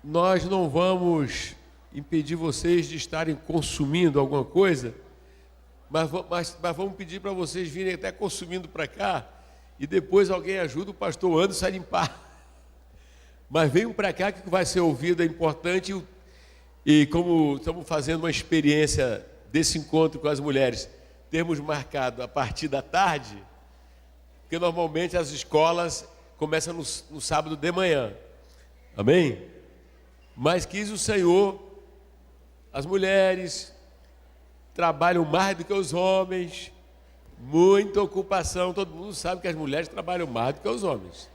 nós não vamos impedir vocês de estarem consumindo alguma coisa, mas vamos pedir para vocês virem até consumindo para cá, e depois alguém ajuda o pastor Anderson a limpar. Mas venham para cá que o que vai ser ouvido é importante, e como estamos fazendo uma experiência desse encontro com as mulheres, termos marcado a partir da tarde, porque normalmente as escolas começam no sábado de manhã, amém? Mas quis o Senhor, as mulheres trabalham mais do que os homens, muita ocupação, todo mundo sabe que as mulheres trabalham mais do que os homens,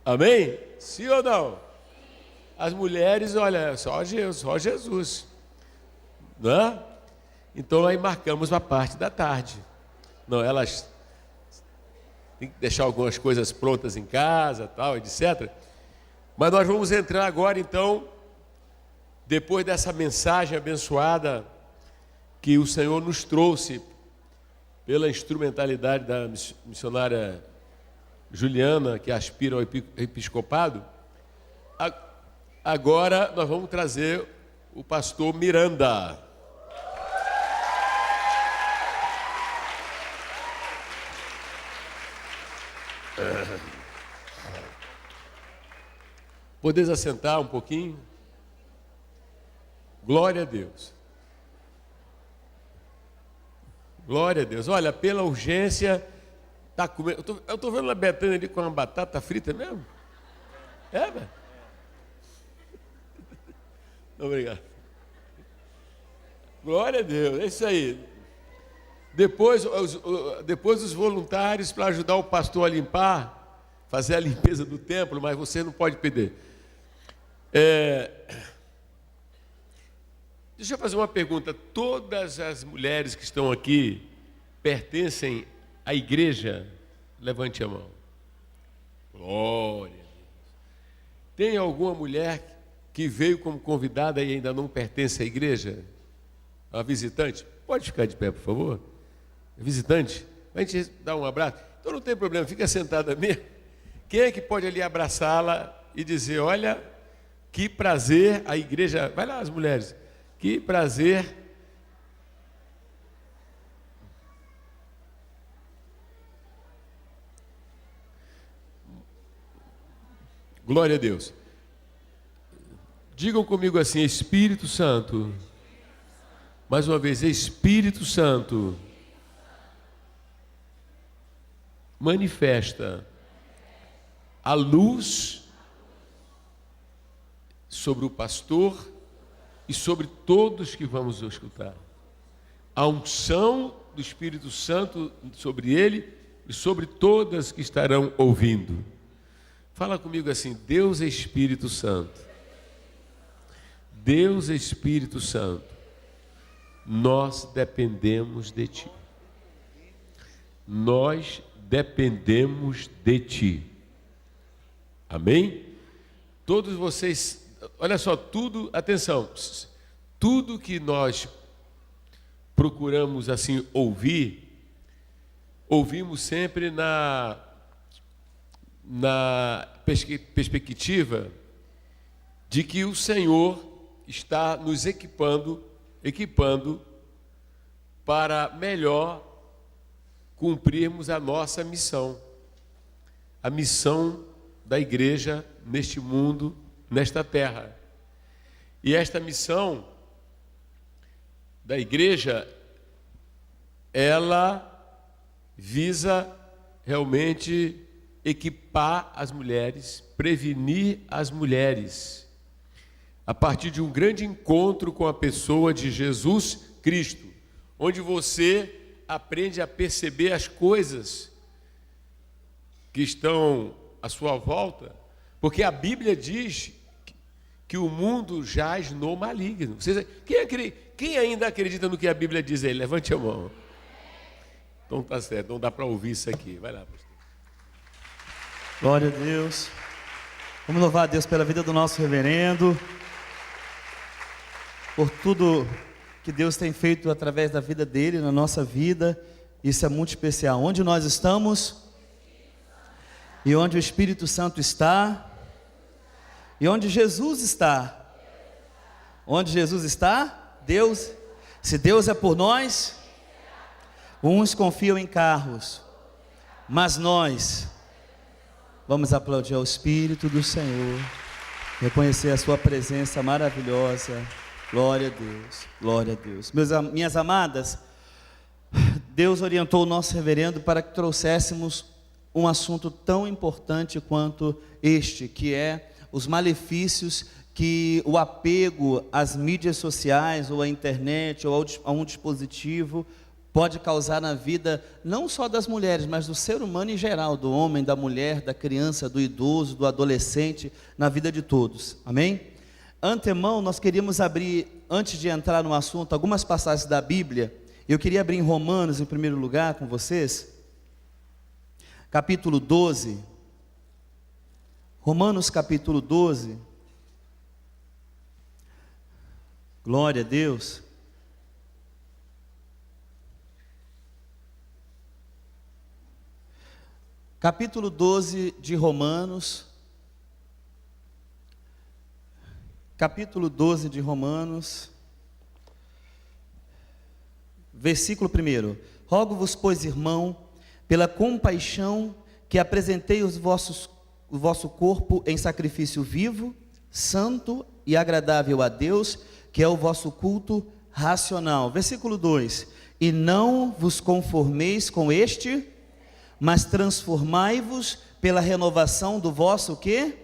amém? Sim ou não? As mulheres, olha, só Jesus, não é? Então aí marcamos a parte da tarde. Não, elas têm que deixar algumas coisas prontas em casa, tal, etc. Mas nós vamos entrar agora, então, depois dessa mensagem abençoada que o Senhor nos trouxe pela instrumentalidade da missionária Juliana, que aspira ao episcopado. Agora nós vamos trazer o pastor Miranda. Podeis assentar um pouquinho? Glória a Deus. Glória a Deus. Olha, pela urgência, tá comendo. Eu estou vendo a Betânia ali com uma batata frita mesmo? É, velho? Obrigado. Glória a Deus, é isso aí. Depois os voluntários para ajudar o pastor a limpar, fazer a limpeza do templo, mas você não pode perder. Deixa eu fazer uma pergunta. Todas as mulheres que estão aqui pertencem à igreja? Levante a mão. Glória a Deus. Tem alguma mulher que veio como convidada e ainda não pertence à igreja? A visitante? Pode ficar de pé, por favor? Visitante? Vai te dar um abraço? Então não tem problema, fica sentada mesmo. Quem é que pode ali abraçá-la e dizer, olha, que prazer a igreja... Vai lá, as mulheres. Que prazer... Glória a Deus. Digam comigo assim, Espírito Santo. Mais uma vez, Espírito Santo. Manifesta a luz sobre o pastor e sobre todos que vamos escutar. A unção do Espírito Santo sobre ele e sobre todas que estarão ouvindo. Fala comigo assim, Deus é Espírito Santo. Deus é Espírito Santo. Nós dependemos de Ti. Nós dependemos de Ti. Amém? Todos vocês, olha só, tudo, atenção, tudo que nós procuramos assim ouvir, ouvimos sempre na perspectiva de que o Senhor está nos equipando para melhor cumprirmos a nossa missão, a missão da igreja neste mundo, nesta terra. E esta missão da igreja, ela visa realmente equipar as mulheres, prevenir as mulheres, a partir de um grande encontro com a pessoa de Jesus Cristo, onde você aprende a perceber as coisas que estão à sua volta, porque a Bíblia diz que o mundo jaz no maligno. Quem ainda acredita no que a Bíblia diz aí? Levante a mão. Então tá certo, não dá para ouvir isso aqui. Vai lá, pastor. Glória a Deus. Vamos louvar a Deus pela vida do nosso reverendo, por tudo que Deus tem feito através da vida dele, na nossa vida. Isso é muito especial. Onde nós estamos e onde o Espírito Santo está, E onde Jesus está? Onde Jesus está? Deus. Se Deus é por nós, uns confiam em carros, mas nós vamos aplaudir ao Espírito do Senhor, reconhecer a sua presença maravilhosa. Glória a Deus, glória a Deus. Minhas amadas, Deus orientou o nosso reverendo para que trouxéssemos um assunto tão importante quanto este, que é os malefícios que o apego às mídias sociais, ou à internet, ou a um dispositivo, pode causar na vida, não só das mulheres, mas do ser humano em geral, do homem, da mulher, da criança, do idoso, do adolescente, na vida de todos, amém? Antemão, nós queríamos abrir, antes de entrar no assunto, algumas passagens da Bíblia. Eu queria abrir em Romanos, em primeiro lugar, com vocês, capítulo 12, Romanos capítulo 12, glória a Deus. Capítulo 12 de Romanos, versículo 1: Rogo-vos, pois, irmão, pela compaixão, que apresentei o vosso corpo em sacrifício vivo, santo e agradável a Deus, que é o vosso culto racional. Versículo 2: E não vos conformeis com este, mas transformai-vos pela renovação do vosso quê?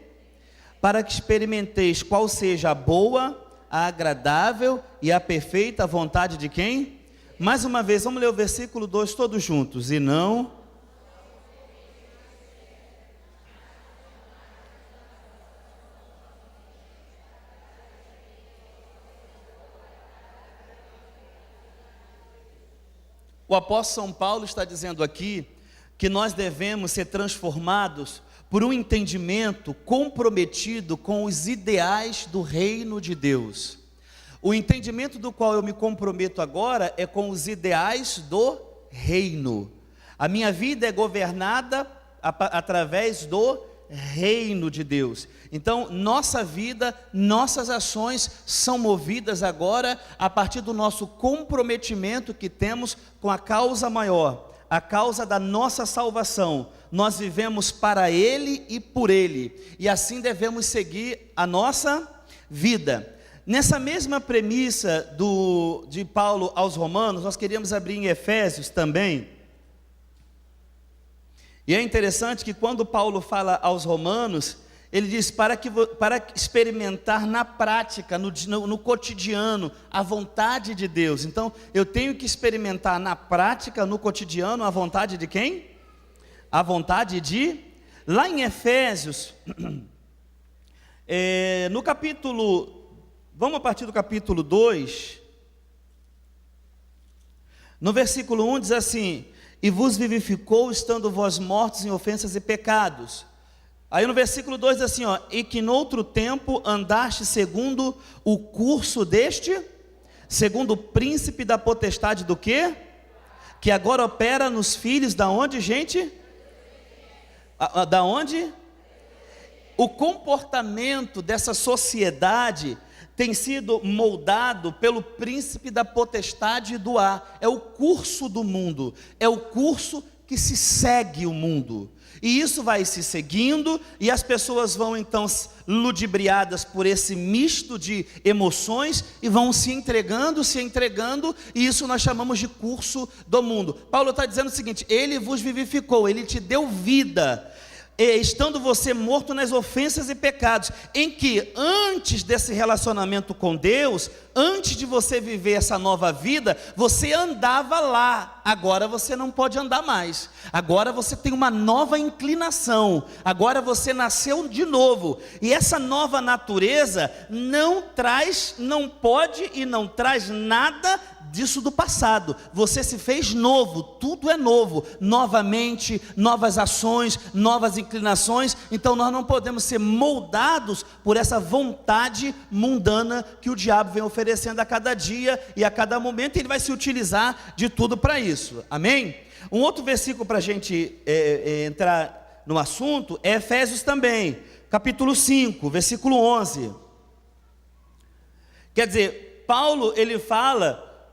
Para que experimenteis qual seja a boa, a agradável e a perfeita vontade de quem? Mais uma vez, vamos ler o versículo 2 todos juntos. E não... O apóstolo São Paulo está dizendo aqui que nós devemos ser transformados por um entendimento comprometido com os ideais do reino de Deus. O entendimento do qual eu me comprometo agora é com os ideais do reino. A minha vida é governada através do reino de Deus. Então, nossa vida, nossas ações são movidas agora a partir do nosso comprometimento que temos com a causa maior, a causa da nossa salvação. Nós vivemos para Ele e por Ele, e assim devemos seguir a nossa vida. Nessa mesma premissa de Paulo aos Romanos, nós queríamos abrir em Efésios também. E é interessante que quando Paulo fala aos Romanos, ele diz para experimentar na prática, no cotidiano, a vontade de Deus. Então, eu tenho que experimentar na prática, no cotidiano, a vontade de quem? A vontade de... Lá em Efésios, no capítulo... Vamos a partir do capítulo 2. No versículo 1 diz assim: E vos vivificou, estando vós mortos em ofensas e pecados. Aí no versículo 2 diz assim, ó: E que noutro tempo andaste segundo o curso deste, segundo o príncipe da potestade do quê? Que agora opera nos filhos da onde, gente? Da onde? O comportamento dessa sociedade tem sido moldado pelo príncipe da potestade do ar. É o curso do mundo, é o curso que se segue o mundo. E isso vai se seguindo, e as pessoas vão então ludibriadas por esse misto de emoções, e vão se entregando, e isso nós chamamos de curso do mundo. Paulo está dizendo o seguinte: Ele vos vivificou, Ele te deu vida, estando você morto nas ofensas e pecados, em que antes desse relacionamento com Deus, antes de você viver essa nova vida, você andava lá. Agora você não pode andar mais. Agora você tem uma nova inclinação. Agora você nasceu de novo. E essa nova natureza não pode e não traz nada disso do passado. Você se fez novo, tudo é novo, novamente, novas ações, novas inclinações. Então nós não podemos ser moldados por essa vontade mundana que o diabo vem oferecendo a cada dia e a cada momento. Ele vai se utilizar de tudo para isso, amém? Um outro versículo para a gente entrar no assunto é Efésios também, capítulo 5, versículo 11. Quer dizer, Paulo, ele fala,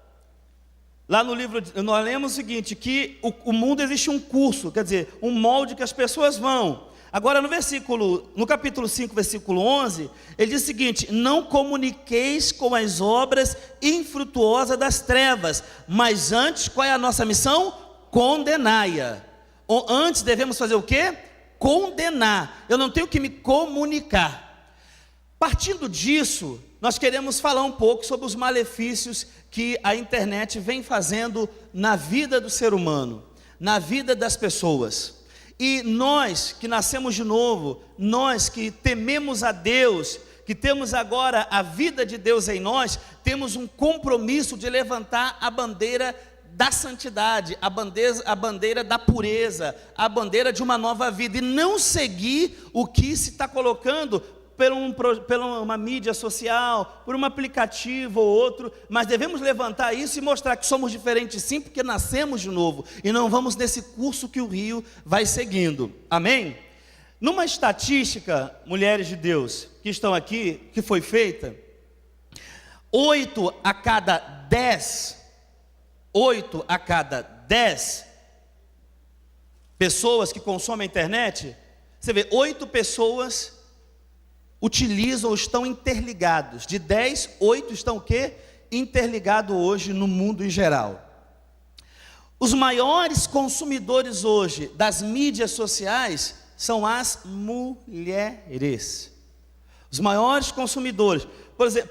lá no livro, nós lemos o seguinte, que o mundo existe um curso, quer dizer, um molde que as pessoas vão. Agora no capítulo 5, versículo 11, ele diz o seguinte: não comuniqueis com as obras infrutuosas das trevas, mas antes, qual é a nossa missão? Condenai-a. Antes devemos fazer o quê? Condenar. Eu não tenho que me comunicar. Partindo disso, nós queremos falar um pouco sobre os malefícios que a internet vem fazendo na vida do ser humano, na vida das pessoas. E nós que nascemos de novo, nós que tememos a Deus, que temos agora a vida de Deus em nós, temos um compromisso de levantar a bandeira da santidade, a bandeira da pureza, a bandeira de uma nova vida, e não seguir o que se está colocando por uma mídia social, por um aplicativo ou outro, mas devemos levantar isso e mostrar que somos diferentes sim, porque nascemos de novo, e não vamos nesse curso que o rio vai seguindo, amém? Numa estatística, mulheres de Deus, que estão aqui, que foi feita, 8 a cada 10 pessoas que consomem a internet, você vê, 8 pessoas utilizam ou estão interligados. De 10, 8 estão o quê? Interligados hoje no mundo em geral. Os maiores consumidores hoje das mídias sociais são as mulheres. Os maiores consumidores.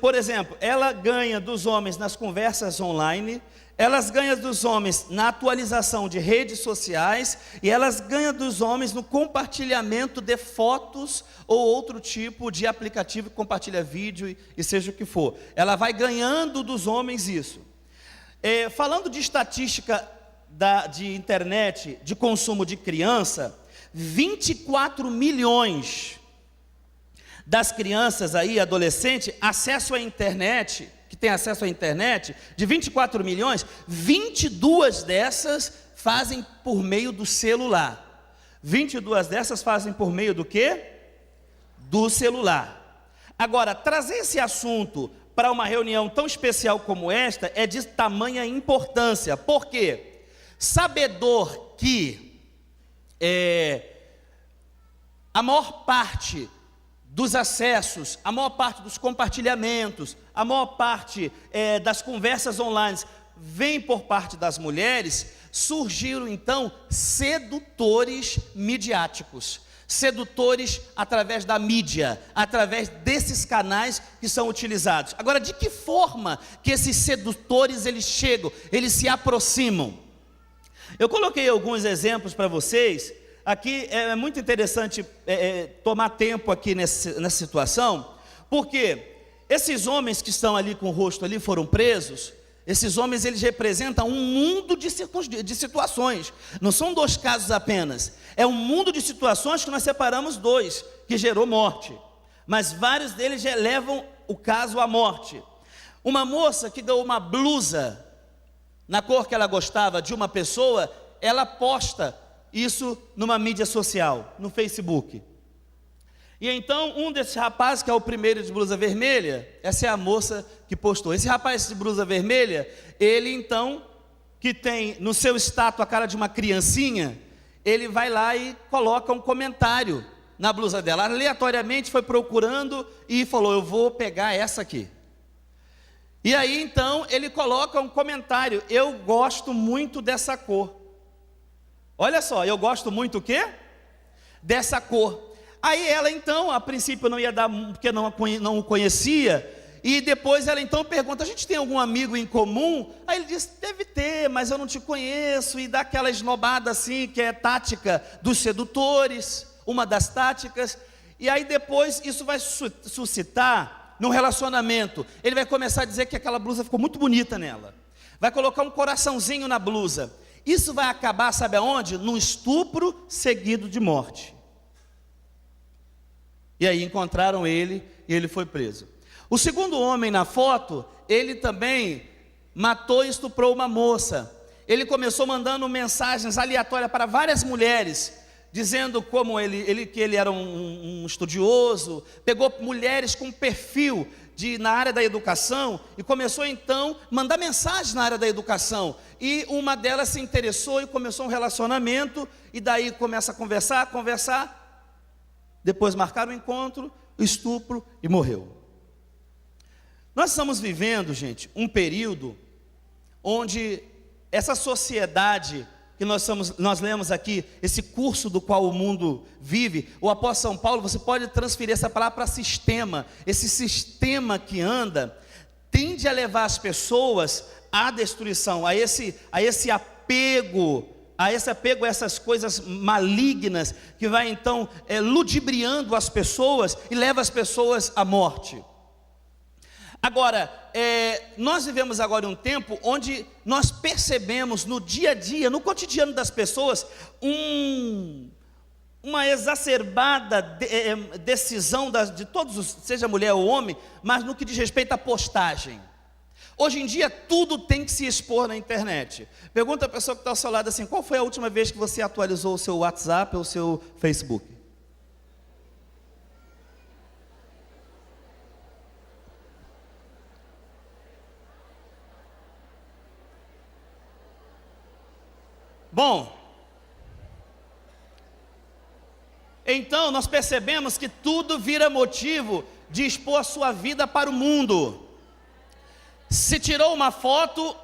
Por exemplo, ela ganha dos homens nas conversas online, elas ganham dos homens na atualização de redes sociais, e elas ganham dos homens no compartilhamento de fotos ou outro tipo de aplicativo que compartilha vídeo e seja o que for. Ela vai ganhando dos homens isso. Falando de estatística de internet, de consumo de criança, 24 milhões das crianças aí, adolescentes, acesso à internet, que tem acesso à internet, de 24 milhões, 22 dessas fazem por meio do celular. 22 dessas fazem por meio do quê? Do celular. Agora, trazer esse assunto para uma reunião tão especial como esta é de tamanha importância. Por quê? Sabedor que a maior parte dos acessos, a maior parte dos compartilhamentos, a maior parte das conversas online vem por parte das mulheres, surgiram então sedutores midiáticos, sedutores através da mídia, através desses canais que são utilizados. Agora, de que forma que esses sedutores eles chegam, eles se aproximam? Eu coloquei alguns exemplos para vocês. Aqui é muito interessante tomar tempo aqui nessa situação, porque esses homens que estão ali com o rosto ali foram presos. Esses homens eles representam um mundo de situações, não são 2 casos apenas, é um mundo de situações que nós separamos 2, que gerou morte, mas vários deles já levam o caso à morte. Uma moça que deu uma blusa na cor que ela gostava de uma pessoa, ela posta isso numa mídia social, no Facebook. E então um desses rapazes, que é o primeiro de blusa vermelha, essa é a moça que postou. Esse rapaz de blusa vermelha, ele então, que tem no seu status a cara de uma criancinha, ele vai lá e coloca um comentário na blusa dela. Aleatoriamente foi procurando e falou: eu vou pegar essa aqui. E aí então ele coloca um comentário: eu gosto muito dessa cor. Olha só, eu gosto muito o quê? Dessa cor. Aí ela então, a princípio não ia dar, porque não o conhecia, e depois ela então pergunta: a gente tem algum amigo em comum? Aí ele diz: deve ter, mas eu não te conheço, e dá aquela esnobada assim, que é tática dos sedutores, uma das táticas, e aí depois isso vai suscitar num relacionamento. Ele vai começar a dizer que aquela blusa ficou muito bonita nela, vai colocar um coraçãozinho na blusa. Isso vai acabar, sabe aonde? Num estupro seguido de morte. E aí encontraram ele e ele foi preso. O segundo homem na foto, ele também matou e estuprou uma moça. Ele começou mandando mensagens aleatórias para várias mulheres, dizendo como que ele era um estudioso, pegou mulheres com perfil na área da educação e começou então a mandar mensagens na área da educação. E uma delas se interessou e começou um relacionamento, e daí começa a conversar, depois marcaram o encontro, o estupro e morreu. Nós estamos vivendo, gente, um período onde essa sociedade que nós lemos aqui, esse curso do qual o mundo vive, o apóstolo São Paulo, você pode transferir essa palavra para sistema. Esse sistema que anda tende a levar as pessoas à destruição, a esse apego a essas coisas malignas, que vai então ludibriando as pessoas e leva as pessoas à morte. Agora, nós vivemos agora um tempo onde nós percebemos no dia a dia, no cotidiano das pessoas, uma exacerbada decisão de todos, seja mulher ou homem, mas no que diz respeito à postagem. Hoje em dia tudo tem que se expor na internet. Pergunta a pessoa que está ao seu lado assim: qual foi a última vez que você atualizou o seu WhatsApp ou o seu Facebook? Bom, então nós percebemos que tudo vira motivo de expor a sua vida para o mundo. Se tirou uma foto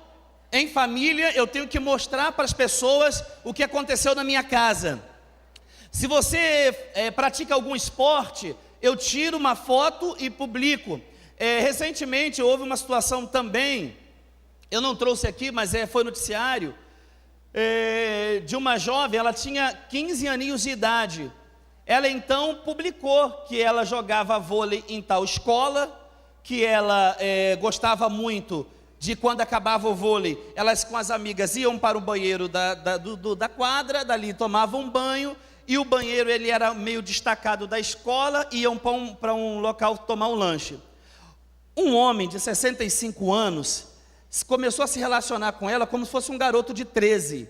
em família, eu tenho que mostrar para as pessoas o que aconteceu na minha casa. Se você pratica algum esporte, eu tiro uma foto e publico. Recentemente houve uma situação também, eu não trouxe aqui, mas foi noticiário, de uma jovem. Ela tinha 15 aninhos de idade. Ela então publicou que ela jogava vôlei em tal escola, que ela gostava muito de, quando acabava o vôlei, elas com as amigas iam para o banheiro da quadra, dali tomavam um banho, e o banheiro ele era meio destacado da escola, iam para um local tomar um lanche. Um homem de 65 anos começou a se relacionar com ela como se fosse um garoto de 13,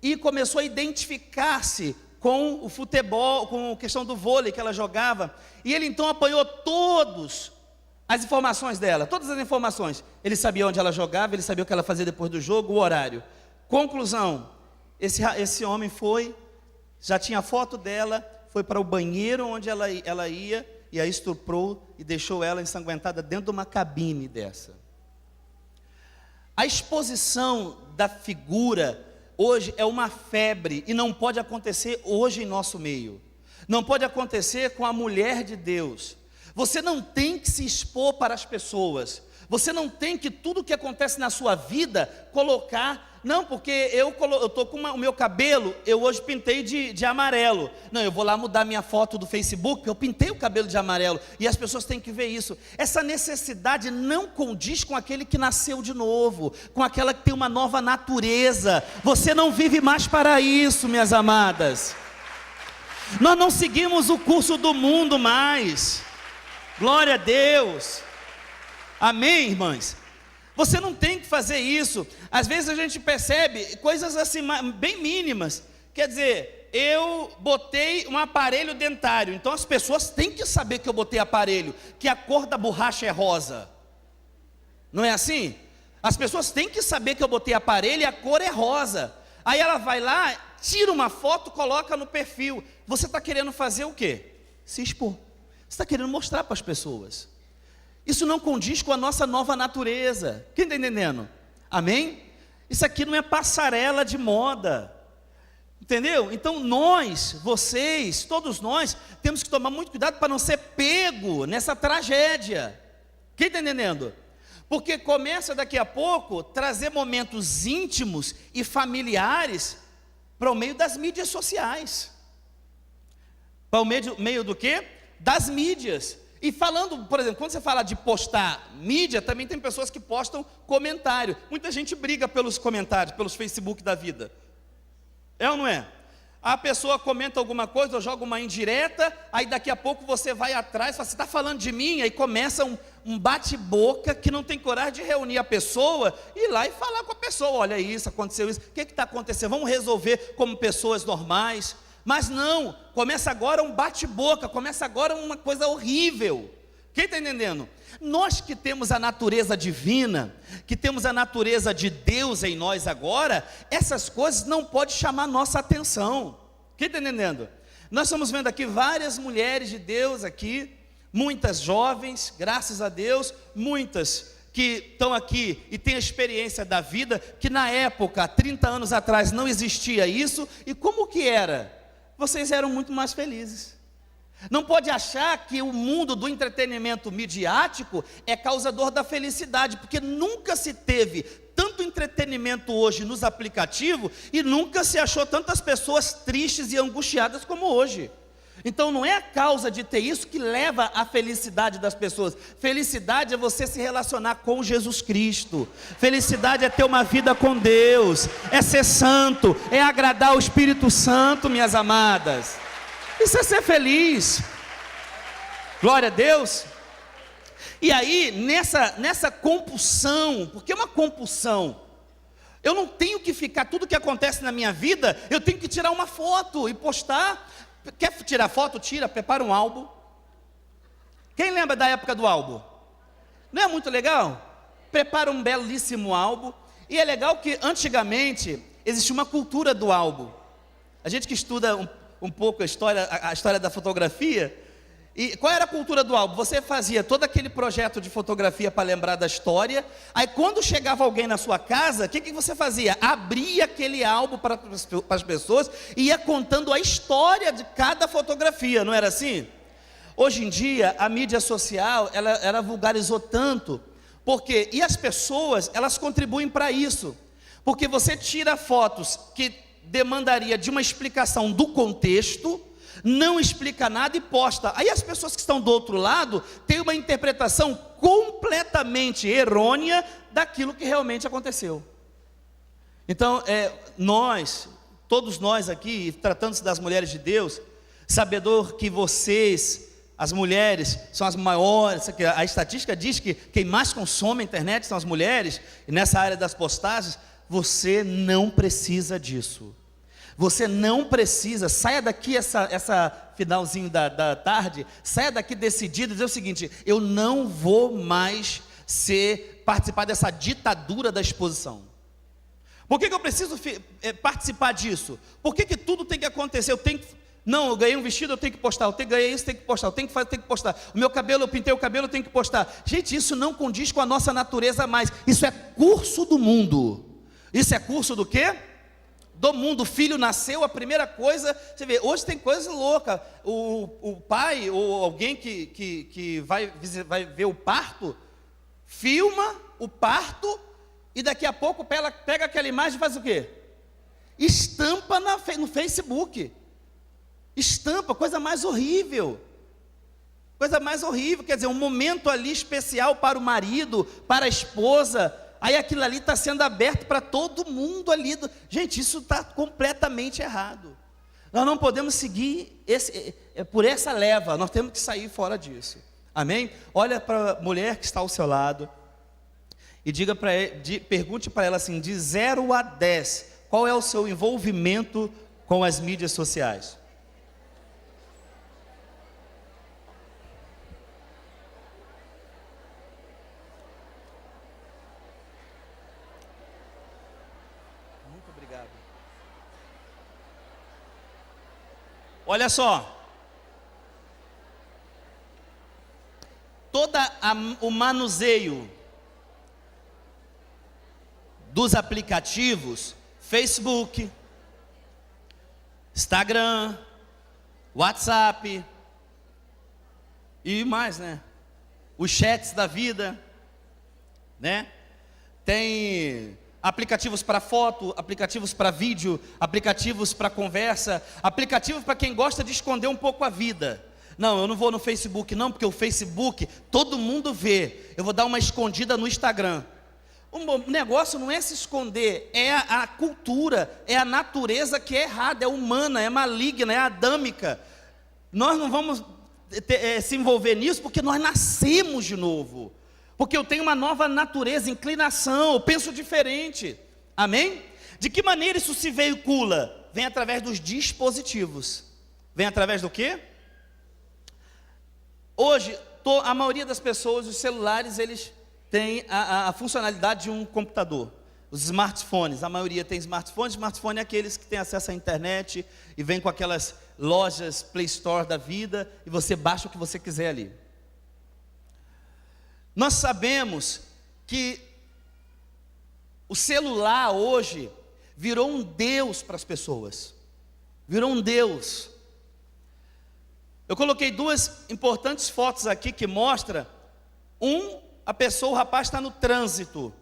e começou a identificar-se com o futebol, com a questão do vôlei que ela jogava, e ele então apanhou todas as informações dela, todas as informações. Ele sabia onde ela jogava, ele sabia o que ela fazia depois do jogo, o horário. Conclusão, esse homem já tinha foto dela, foi para o banheiro onde ela ia, e a estuprou e deixou ela ensanguentada dentro de uma cabine dessa. A exposição da figura hoje é uma febre, e não pode acontecer hoje em nosso meio. Não pode acontecer com a mulher de Deus. Você não tem que se expor para as pessoas. Você não tem que tudo que acontece na sua vida colocar. Não, porque eu estou com o meu cabelo, eu hoje pintei de amarelo. Não, eu vou lá mudar minha foto do Facebook, porque eu pintei o cabelo de amarelo. E as pessoas têm que ver isso. Essa necessidade não condiz com aquele que nasceu de novo, com aquela que tem uma nova natureza. Você não vive mais para isso, minhas amadas. Nós não seguimos o curso do mundo mais. Glória a Deus. Amém, irmãs? Você não tem que fazer isso. Às vezes a gente percebe coisas assim bem mínimas. Quer dizer, eu botei um aparelho dentário, então as pessoas têm que saber que eu botei aparelho, que a cor da borracha é rosa. Não é assim? As pessoas têm que saber que eu botei aparelho e a cor é rosa. Aí ela vai lá, tira uma foto, coloca no perfil. Você está querendo fazer o quê? Se expor. Você está querendo mostrar para as pessoas. Isso não condiz com a nossa nova natureza. Quem está entendendo? Amém? Isso aqui não é passarela de moda. Entendeu? Então vocês, todos nós, temos que tomar muito cuidado para não ser pego nessa tragédia. Quem está entendendo? Porque começa daqui a pouco trazer momentos íntimos e familiares para o meio das mídias sociais. Para o meio do quê? Das mídias. E falando, por exemplo, quando você fala de postar mídia, também tem pessoas que postam comentário. Muita gente briga pelos comentários, pelos Facebook da vida. É ou não é? A pessoa comenta alguma coisa, ou joga uma indireta, aí daqui a pouco você vai atrás, fala, você está falando de mim? Aí começa um bate-boca que não tem coragem de reunir a pessoa, e ir lá e falar com a pessoa, olha isso, aconteceu isso, o que está acontecendo? Vamos resolver como pessoas normais. Mas não, começa agora um bate-boca, começa agora uma coisa horrível. Quem está entendendo? Nós que temos a natureza divina, que temos a natureza de Deus em nós agora, essas coisas não podem chamar nossa atenção. Quem está entendendo? Nós estamos vendo aqui várias mulheres de Deus aqui, muitas jovens, graças a Deus, muitas que estão aqui e têm a experiência da vida, que na época, 30 anos atrás, não existia isso, e como que era? Vocês eram muito mais felizes. Não pode achar que o mundo do entretenimento midiático é causador da felicidade, porque nunca se teve tanto entretenimento hoje nos aplicativos, e nunca se achou tantas pessoas tristes e angustiadas como hoje. Então não é a causa de ter isso que leva à felicidade das pessoas. Felicidade é você se relacionar com Jesus Cristo. Felicidade é ter uma vida com Deus, é ser santo, é agradar o Espírito Santo, minhas amadas. Isso é ser feliz. Glória a Deus. E aí, nessa compulsão, porque é uma compulsão, eu não tenho que ficar, tudo que acontece na minha vida, eu tenho que tirar uma foto e postar. Quer tirar foto? Tira, prepara um álbum. Quem lembra da época do álbum? Não é muito legal? Prepara um belíssimo álbum. E é legal que antigamente existia uma cultura do álbum. A gente que estuda um pouco a história da fotografia. E qual era a cultura do álbum? Você fazia todo aquele projeto de fotografia para lembrar da história. Aí quando chegava alguém na sua casa, o que você fazia? Abria aquele álbum para as pessoas e ia contando a história de cada fotografia, não era assim? Hoje em dia, a mídia social, ela vulgarizou tanto. Porque, e as pessoas, elas contribuem para isso. Porque você tira fotos que demandaria de uma explicação do contexto, não explica nada e posta. Aí as pessoas que estão do outro lado têm uma interpretação completamente errônea daquilo que realmente aconteceu. Então, todos nós aqui, tratando-se das mulheres de Deus, sabedor que vocês, as mulheres, são as maiores, a estatística diz que quem mais consome a internet são as mulheres, e nessa área das postagens, você não precisa disso. Você não precisa, saia daqui essa finalzinho da tarde, saia daqui decidido e dizer o seguinte: eu não vou mais participar dessa ditadura da exposição. Por que eu preciso participar disso? Por que tudo tem que acontecer? Eu ganhei um vestido, eu tenho que postar, ganhei isso, tenho que postar, eu tenho que postar, o meu cabelo, eu pintei o cabelo, eu tenho que postar. Gente, isso não condiz com a nossa natureza mais, isso é curso do mundo. Isso é curso do quê? Do mundo. O filho nasceu, a primeira coisa, você vê, hoje tem coisa louca, o pai, ou alguém que vai ver o parto, filma o parto, e daqui a pouco pega aquela imagem e faz o quê? Estampa no Facebook, estampa, coisa mais horrível, quer dizer, um momento ali especial para o marido, para a esposa. Aí aquilo ali está sendo aberto para todo mundo ali. Gente, isso está completamente errado. Nós não podemos seguir por essa leva, nós temos que sair fora disso. Amém? Olha para a mulher que está ao seu lado e pergunte para ela assim, de 0 a 10, qual é o seu envolvimento com as mídias sociais? Olha só, o manuseio dos aplicativos, Facebook, Instagram, WhatsApp e mais, né? Os chats da vida, né? Tem aplicativos para foto, aplicativos para vídeo, aplicativos para conversa, aplicativos para quem gosta de esconder um pouco a vida. Não, eu não vou no Facebook não, porque o Facebook todo mundo vê. Eu vou dar uma escondida no Instagram. O negócio não é se esconder, é a cultura, é a natureza que é errada, é humana, é maligna, é adâmica. Nós não vamos se envolver nisso porque nós nascemos de novo. Porque eu tenho uma nova natureza, inclinação, eu penso diferente. Amém? De que maneira isso se veicula? vem através dos dispositivos. Vem através do quê? Hoje, a maioria das pessoas, os celulares, eles têm a funcionalidade de um computador. Os smartphones, a maioria tem smartphone. Smartphone é aqueles que têm acesso à internet e vem com aquelas lojas Play Store da vida e você baixa o que você quiser ali. Nós sabemos que o celular hoje virou um Deus para as pessoas. Virou um Deus. Eu coloquei duas importantes fotos aqui que mostram o rapaz está no trânsito.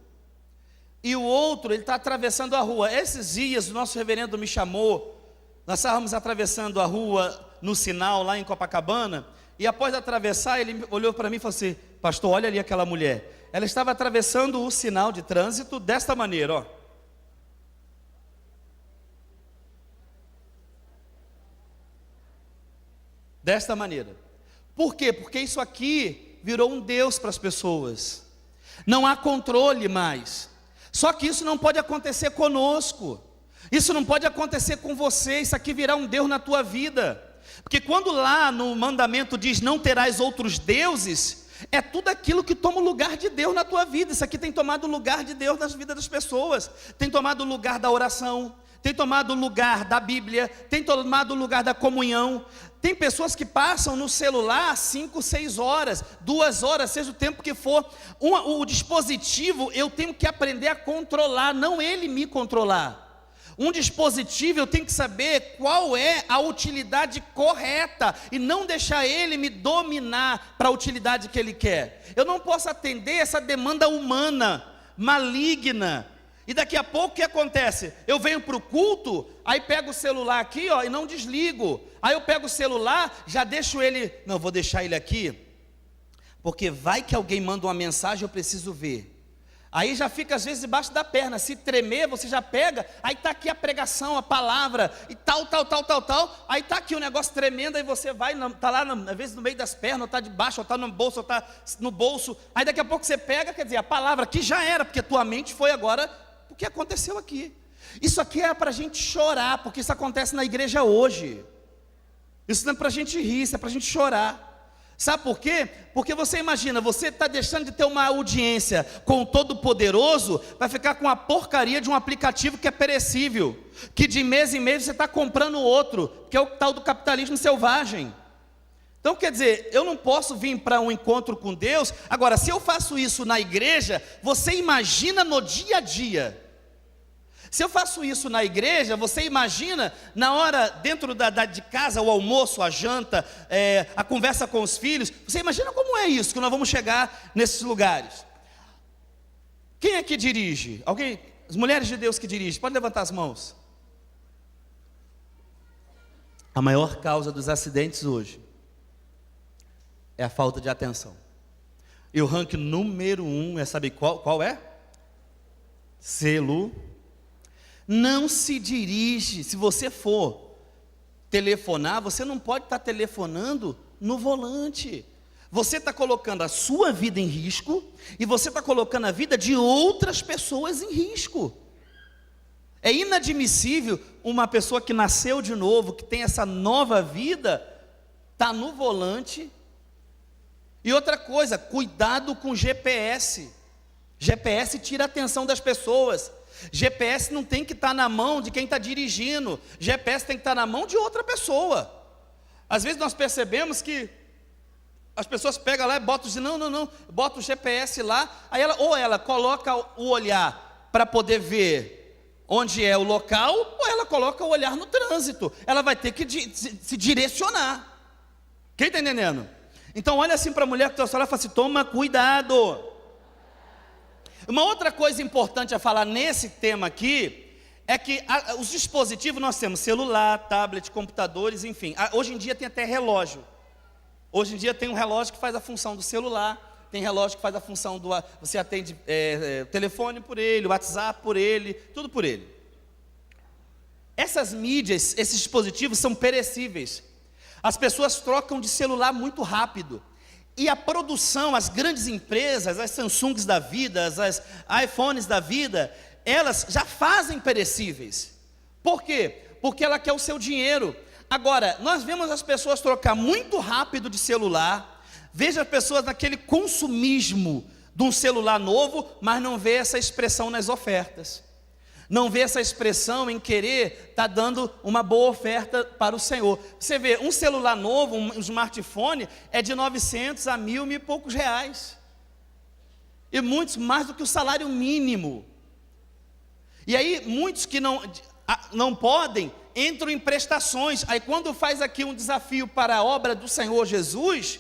E o outro, ele está atravessando a rua. Esses dias, o nosso reverendo me chamou. Nós estávamos atravessando a rua no sinal, lá em Copacabana. E após atravessar, ele olhou para mim e falou assim: pastor, olha ali aquela mulher. Ela estava atravessando o sinal de trânsito desta maneira, ó. Desta maneira. Por quê? Porque isso aqui virou um Deus para as pessoas. Não há controle mais. Só que isso não pode acontecer conosco. Isso não pode acontecer com você. Isso aqui virá um Deus na tua vida. Porque quando lá no mandamento diz não terás outros deuses, é tudo aquilo que toma o lugar de Deus na tua vida. Isso aqui tem tomado o lugar de Deus nas vidas das pessoas. Tem tomado o lugar da oração. Tem tomado o lugar da Bíblia. Tem tomado o lugar da comunhão. Tem pessoas que passam no celular 5, 6 horas, 2 horas, seja o tempo que for. O dispositivo eu tenho que aprender a controlar, não ele me controlar. Um dispositivo eu tenho que saber qual é a utilidade correta e não deixar ele me dominar para a utilidade que ele quer. Eu não posso atender essa demanda humana, maligna. E daqui a pouco o que acontece? Eu venho para o culto, aí pego o celular aqui, ó, e não desligo. Aí eu pego o celular, já deixo ele, não, vou deixar ele aqui, porque vai que alguém manda uma mensagem, eu preciso ver. Aí já fica às vezes debaixo da perna, se tremer, você já pega, aí está aqui a pregação, a palavra, e tal, aí está aqui o negócio tremendo, aí você vai, está lá às vezes no meio das pernas, ou está debaixo, ou está no bolso, ou está no bolso, aí daqui a pouco você pega, quer dizer, a palavra que já era, porque tua mente foi agora, o que aconteceu aqui? Isso aqui é para a gente chorar, porque isso acontece na igreja hoje. Isso não é para a gente rir, isso é para a gente chorar. Sabe por quê? Porque você imagina, você está deixando de ter uma audiência com o Todo-Poderoso, vai ficar com a porcaria de um aplicativo que é perecível, que de mês em mês você está comprando outro, que é o tal do capitalismo selvagem. Então quer dizer, eu não posso vir para um encontro com Deus. Agora, se eu faço isso na igreja, você imagina no dia a dia. Se eu faço isso na igreja, você imagina na hora, dentro de casa, o almoço, a janta, a conversa com os filhos. Você imagina como é isso, que nós vamos chegar nesses lugares. Quem é que dirige? Alguém? As mulheres de Deus que dirigem, pode levantar as mãos. A maior causa dos acidentes hoje é a falta de atenção. E o ranking número 1, sabe qual é? Não se dirige, se você for telefonar, você não pode estar telefonando no volante. Você está colocando a sua vida em risco e você está colocando a vida de outras pessoas em risco. É inadmissível uma pessoa que nasceu de novo, que tem essa nova vida, está no volante. E outra coisa, cuidado com GPS. GPS tira a atenção das pessoas. GPS não tem que estar na mão de quem está dirigindo. GPS tem que estar na mão de outra pessoa. Às vezes nós percebemos que as pessoas pegam lá e botam, bota o GPS lá, aí ela coloca o olhar para poder ver onde é o local, ou ela coloca o olhar no trânsito. Ela vai ter que se direcionar. Quem está entendendo? Então olha assim para a mulher que está ao seu lado e fala assim: toma cuidado. Uma outra coisa importante a falar nesse tema aqui é que os dispositivos nós temos celular, tablet, computadores, enfim. Hoje em dia tem até relógio. Hoje em dia tem um relógio que faz a função do celular, tem relógio que faz a função do... Você atende telefone por ele, WhatsApp por ele, tudo por ele. Essas mídias, esses dispositivos são perecíveis. As pessoas trocam de celular muito rápido. E a produção, as grandes empresas, as Samsungs da vida, as iPhones da vida, elas já fazem perecíveis. Por quê? Porque ela quer o seu dinheiro. Agora, nós vemos as pessoas trocar muito rápido de celular, veja as pessoas naquele consumismo de um celular novo, mas não vê essa expressão nas ofertas. Não vê essa expressão em querer estar dando uma boa oferta para o Senhor. Você vê, um celular novo, um smartphone, é de 900 a 1.000 e poucos reais. E muitos mais do que o salário mínimo. E aí, muitos que não podem, entram em prestações. Aí quando faz aqui um desafio para a obra do Senhor Jesus,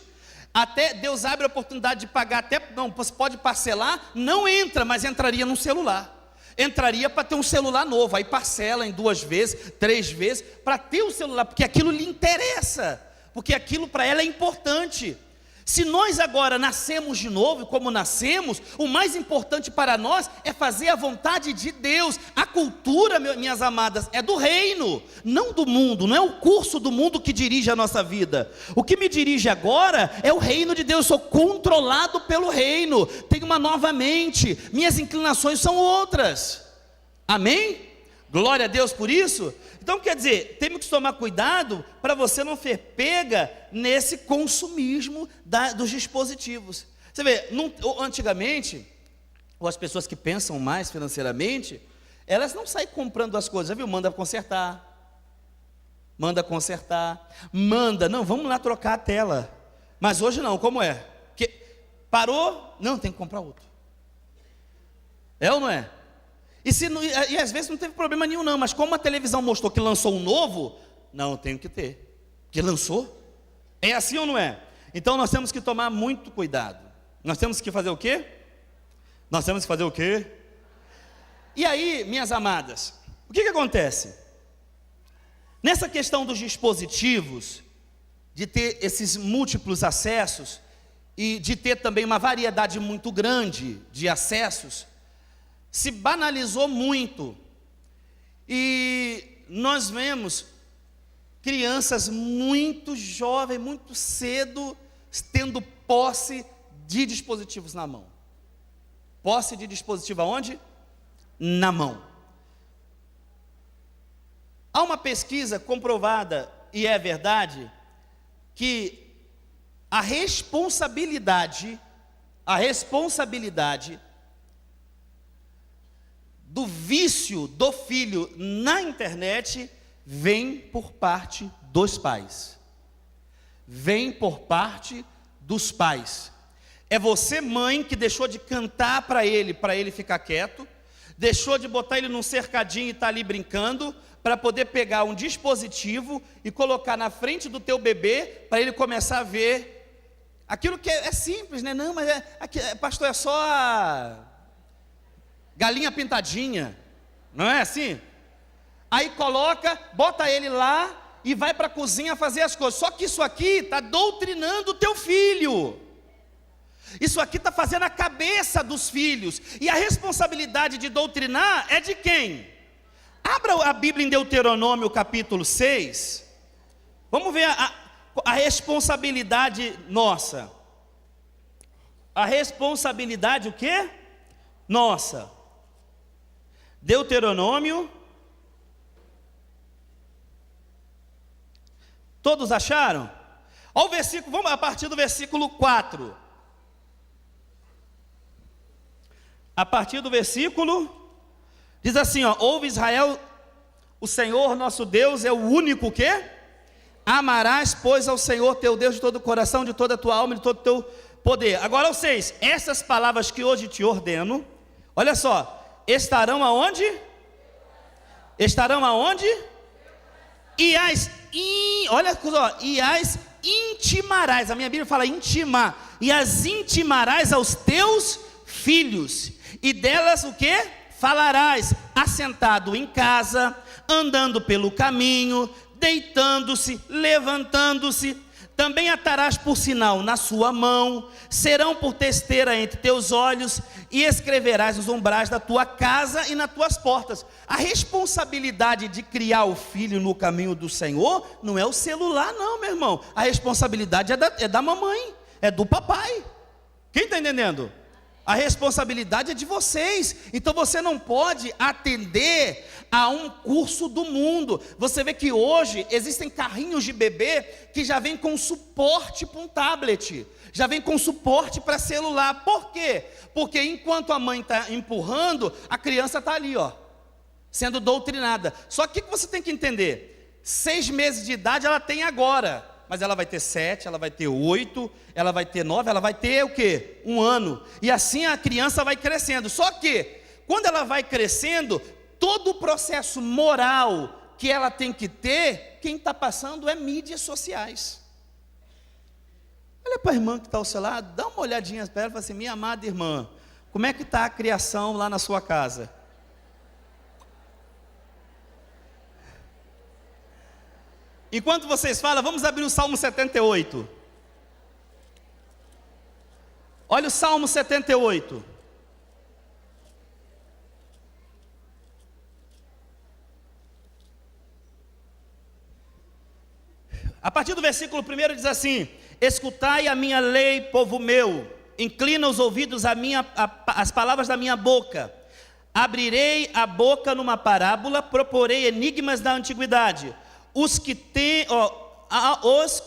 até Deus abre a oportunidade de pagar, você pode parcelar, não entra, mas entraria num celular. Entraria para ter um celular novo, aí parcela em 2 vezes, 3 vezes, para ter o celular, porque aquilo lhe interessa, porque aquilo para ela é importante. Se nós agora nascemos de novo, como nascemos, o mais importante para nós é fazer a vontade de Deus. A cultura, minhas amadas, é do reino, não do mundo, não é o curso do mundo que dirige a nossa vida. O que me dirige agora é o reino de Deus, eu sou controlado pelo reino, tenho uma nova mente, minhas inclinações são outras. Amém? Glória a Deus por isso. Então quer dizer, temos que tomar cuidado para você não ser pega nesse consumismo dos dispositivos. Você vê, antigamente, ou as pessoas que pensam mais financeiramente, elas não saem comprando as coisas, já viu? Manda consertar, não, vamos lá trocar a tela. Mas hoje não, como é? Parou, não, tem que comprar outro. É ou não é? E às vezes não teve problema nenhum não, mas como a televisão mostrou que lançou um novo, não, tenho que ter, que lançou, é assim ou não é? Então nós temos que tomar muito cuidado, nós temos que fazer o quê? E aí, minhas amadas, o que acontece? Nessa questão dos dispositivos, de ter esses múltiplos acessos, e de ter também uma variedade muito grande de acessos, se banalizou muito, e nós vemos crianças muito jovens, muito cedo, tendo posse de dispositivos na mão. Posse de dispositivo aonde? Na mão. Há uma pesquisa comprovada, e é verdade, que a responsabilidade do vício do filho na internet vem por parte dos pais. Vem por parte dos pais. É você, mãe, que deixou de cantar para ele ficar quieto, deixou de botar ele num cercadinho e estar ali brincando, para poder pegar um dispositivo e colocar na frente do teu bebê, para ele começar a ver aquilo que é simples, né? Não, mas pastor, é só a galinha pintadinha, não é assim? Aí coloca, bota ele lá e vai para a cozinha fazer as coisas. Só que isso aqui está doutrinando o teu filho. Isso aqui está fazendo a cabeça dos filhos. E a responsabilidade de doutrinar é de quem? Abra a Bíblia em Deuteronômio capítulo 6. Vamos ver a responsabilidade nossa. A responsabilidade o quê? Nossa. Deuteronômio. Todos acharam? Olha o versículo, vamos a partir do versículo 4. A partir do versículo, diz assim, ó: ouve Israel, o Senhor nosso Deus é o único que? Amarás, pois, ao Senhor teu Deus de todo o coração, de toda a tua alma, de todo o teu poder. Agora, vocês, essas palavras que hoje te ordeno, olha só, estarão aonde? Estarão aonde? Olha só, e as intimarás, a minha Bíblia fala intimar, e as intimarás aos teus filhos, e delas o que? Falarás, assentado em casa, andando pelo caminho, deitando-se, levantando-se, também atarás por sinal na sua mão, serão por testeira entre teus olhos, e escreverás nos umbrais da tua casa e nas tuas portas. A responsabilidade de criar o filho no caminho do Senhor, não é o celular não, meu irmão, a responsabilidade é da mamãe, é do papai. Quem está entendendo? A responsabilidade é de vocês. Então você não pode atender a um curso do mundo. Você vê que hoje existem carrinhos de bebê que já vem com suporte para um tablet, já vem com suporte para celular. Por quê? Porque enquanto a mãe está empurrando, a criança está ali, ó, sendo doutrinada. Só que o que você tem que entender? 6 meses de idade ela tem agora, mas ela vai ter 7, ela vai ter 8, ela vai ter 9, ela vai ter o quê? 1 ano. E assim a criança vai crescendo. Só que, quando ela vai crescendo, todo o processo moral que ela tem que ter, quem está passando é mídias sociais. Olha para a irmã que está ao seu lado, dá uma olhadinha para ela e fala assim: minha amada irmã, como é que está a criação lá na sua casa? Enquanto vocês falam, vamos abrir o Salmo 78. Olha o Salmo 78. A partir do versículo 1 diz assim: escutai a minha lei, povo meu, inclina os ouvidos às palavras da minha boca. Abrirei a boca numa parábola, proporei enigmas da antiguidade. Os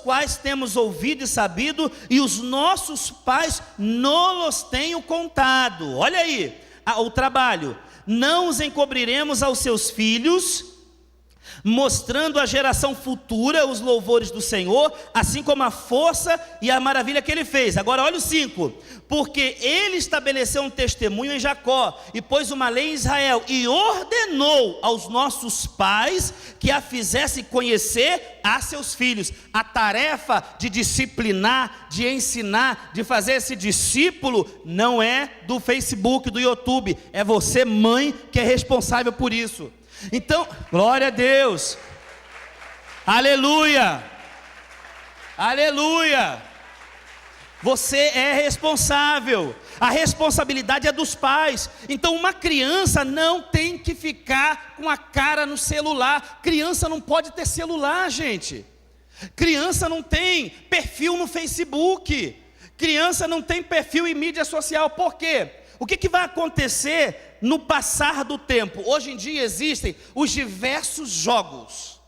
quais temos ouvido e sabido, e os nossos pais nos tenham contado. Olha aí o trabalho. Não os encobriremos aos seus filhos, mostrando à geração futura os louvores do Senhor, assim como a força e a maravilha que ele fez. Agora olha o 5: porque ele estabeleceu um testemunho em Jacó, e pôs uma lei em Israel, e ordenou aos nossos pais que a fizessem conhecer a seus filhos. A tarefa de disciplinar, de ensinar, de fazer esse discípulo, não é do Facebook, do YouTube, é você, mãe, que é responsável por isso. Então, glória a Deus, aleluia, aleluia, você é responsável, a responsabilidade é dos pais. Então uma criança não tem que ficar com a cara no celular, criança não pode ter celular, gente, criança não tem perfil no Facebook, criança não tem perfil em mídia social. Por quê? O que vai acontecer no passar do tempo? Hoje em dia existem os diversos jogos.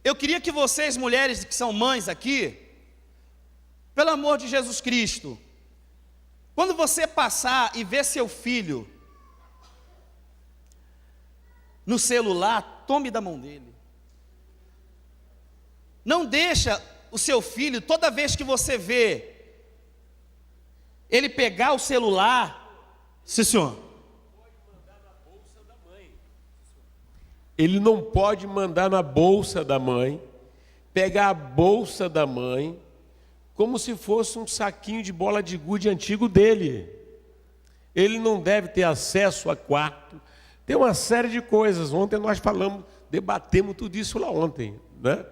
Eu queria que vocês, mulheres que são mães aqui, pelo amor de Jesus Cristo, quando você passar e ver seu filho no celular, tome da mão dele. Não deixa o seu filho, toda vez que você vê ele pegar o celular, sim senhor, ele não pode mandar na bolsa da mãe, pegar a bolsa da mãe, como se fosse um saquinho de bola de gude antigo dele. Ele não deve ter acesso a quarto. Tem uma série de coisas. Ontem nós debatemos tudo isso lá ontem, né?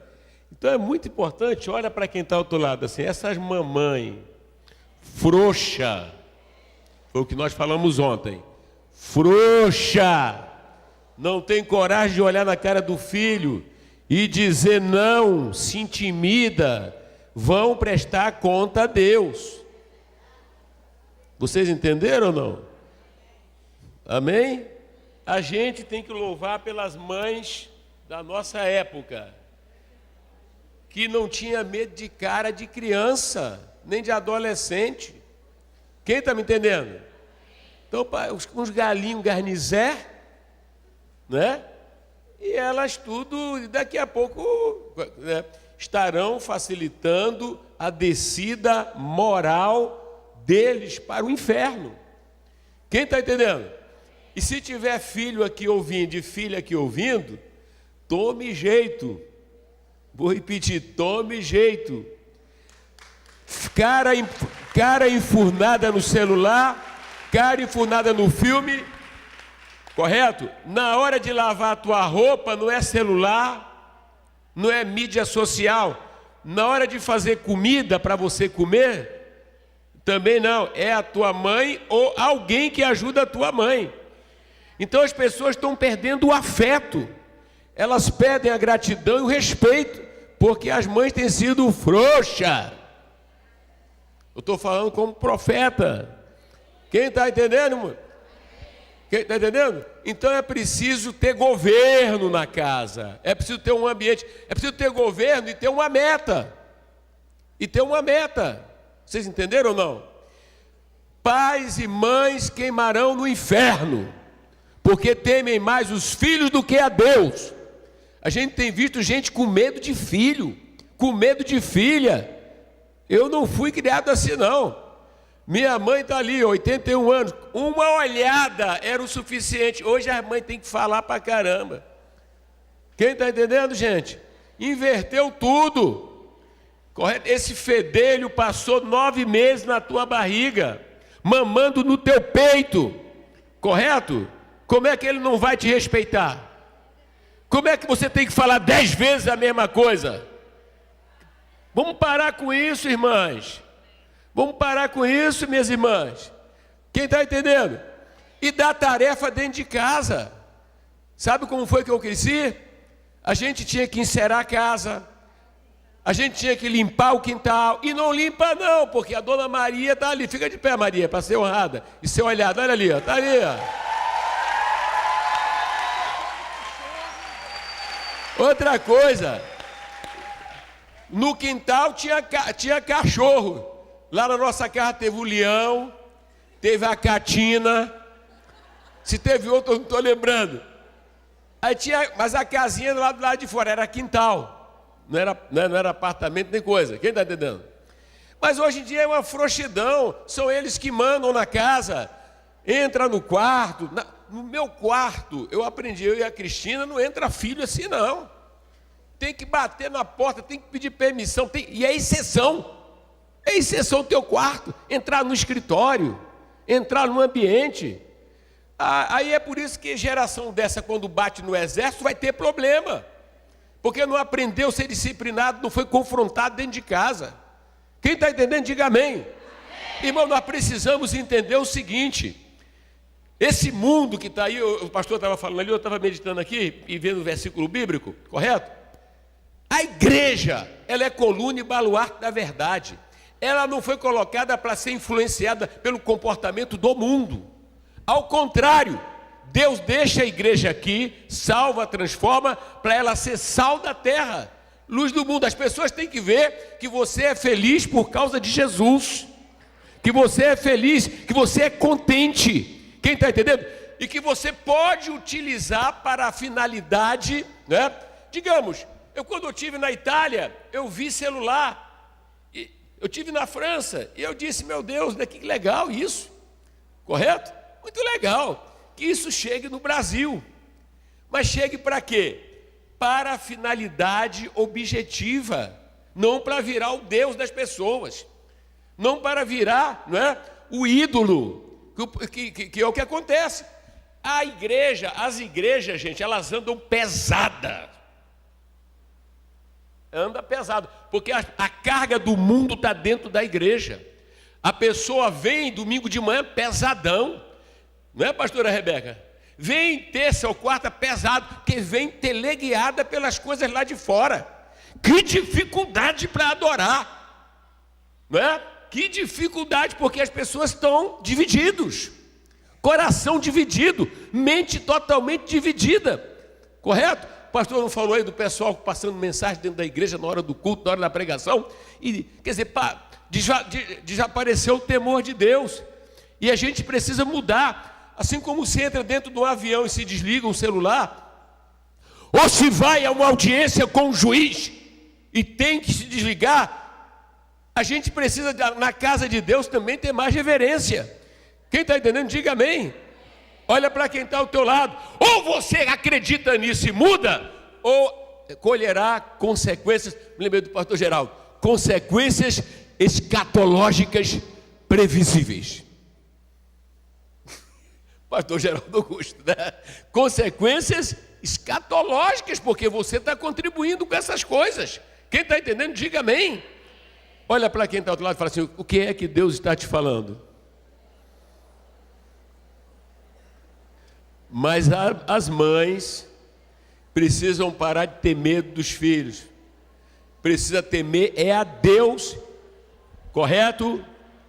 Então é muito importante. Olha para quem está ao outro lado assim, essas mamães frouxa, foi o que nós falamos ontem, frouxa, não tem coragem de olhar na cara do filho e dizer não, se intimida, vão prestar conta a Deus. Vocês entenderam ou não? Amém? A gente tem que louvar pelas mães da nossa época, que não tinha medo de cara de criança, nem de adolescente. Quem está me entendendo? Então, uns galinhos garnizé, né? E elas tudo, daqui a pouco, né, estarão facilitando a descida moral deles para o inferno. Quem está entendendo? E se tiver filho aqui ouvindo e filha aqui ouvindo, tome jeito. Vou repetir, tome jeito. Cara enfurnada no celular, cara enfurnada no filme, correto? Na hora de lavar a tua roupa, não é celular, não é mídia social. Na hora de fazer comida para você comer, também não, é a tua mãe ou alguém que ajuda a tua mãe. Então as pessoas estão perdendo o afeto, elas perdem a gratidão e o respeito, porque as mães têm sido frouxas. Eu estou falando como profeta. Quem está entendendo, irmão? Quem está entendendo? Então é preciso ter governo na casa. É preciso ter um ambiente. É preciso ter governo e ter uma meta. E ter uma meta. Vocês entenderam ou não? Pais e mães queimarão no inferno, porque temem mais os filhos do que a Deus. A gente tem visto gente com medo de filho, com medo de filha. Eu não fui criado assim, não. Minha mãe está ali, 81 anos. Uma olhada era o suficiente. Hoje a mãe tem que falar pra caramba. Quem está entendendo, gente? Inverteu tudo. Correto? Esse fedelho passou 9 meses na tua barriga, mamando no teu peito. Correto? Como é que ele não vai te respeitar? Como é que você tem que falar 10 vezes a mesma coisa? Vamos parar com isso, irmãs. Vamos parar com isso, minhas irmãs. Quem está entendendo? E dar tarefa dentro de casa. Sabe como foi que eu cresci? A gente tinha que encerar a casa. A gente tinha que limpar o quintal. E não limpa não, porque a dona Maria está ali. Fica de pé, Maria, para ser honrada. E ser olhada. Olha ali, está ali, ó. Outra coisa, no quintal tinha cachorro. Lá na nossa casa teve o leão, teve a catina. Se teve outro, eu não estou lembrando. Aí tinha, mas a casinha do lado de fora era quintal. Não era apartamento nem coisa. Quem está entendendo? Mas hoje em dia é uma frouxidão. São eles que mandam na casa. Entra no quarto. No meu quarto, eu aprendi, eu e a Cristina, não entra filho assim não. Tem que bater na porta, tem que pedir permissão. E é exceção. É exceção o teu quarto. Entrar no escritório, entrar no ambiente. Aí é por isso que geração dessa, quando bate no exército, vai ter problema. Porque não aprendeu a ser disciplinado, não foi confrontado dentro de casa. Quem está entendendo, diga amém. Amém. Irmão, nós precisamos entender o seguinte. Esse mundo que está aí, o pastor estava falando ali, eu estava meditando aqui e vendo o versículo bíblico, correto? A igreja, ela é coluna e baluarte da verdade. Ela não foi colocada para ser influenciada pelo comportamento do mundo. Ao contrário, Deus deixa a igreja aqui, salva, transforma, para ela ser sal da terra, luz do mundo. As pessoas têm que ver que você é feliz por causa de Jesus, que você é feliz, que você é contente. Quem está entendendo? E que você pode utilizar para a finalidade, né? Digamos, quando eu estive na Itália, eu vi celular, eu estive na França, e eu disse, meu Deus, né, que legal isso, correto? Muito legal, que isso chegue no Brasil, mas chegue para quê? Para a finalidade objetiva, não para virar o Deus das pessoas, não para virar, não é, o ídolo, que é o que acontece. As igrejas, gente, elas andam pesadas. Anda pesado, porque a carga do mundo está dentro da igreja. A pessoa vem domingo de manhã pesadão, não é, pastora Rebeca? Vem terça ou quarta pesado, porque vem teleguiada pelas coisas lá de fora. Que dificuldade para adorar, não é? Que dificuldade, porque as pessoas estão divididos, coração dividido, mente totalmente dividida, correto? O pastor não falou aí do pessoal passando mensagem dentro da igreja na hora do culto, na hora da pregação, e quer dizer, desapareceu o temor de Deus, e a gente precisa mudar, assim como se entra dentro de um avião e se desliga um celular, ou se vai a uma audiência com o juiz e tem que se desligar, a gente precisa, na casa de Deus, também ter mais reverência. Quem está entendendo, diga amém. Olha para quem está ao teu lado. Ou você acredita nisso e muda, ou colherá consequências, me lembrei do pastor Geraldo, consequências escatológicas previsíveis. Pastor Geraldo Augusto, né? Consequências escatológicas, porque você está contribuindo com essas coisas. Quem está entendendo, diga amém. Olha para quem está ao outro lado e fala assim, o que é que Deus está te falando? Mas as mães precisam parar de ter medo dos filhos. Precisa temer a Deus, correto?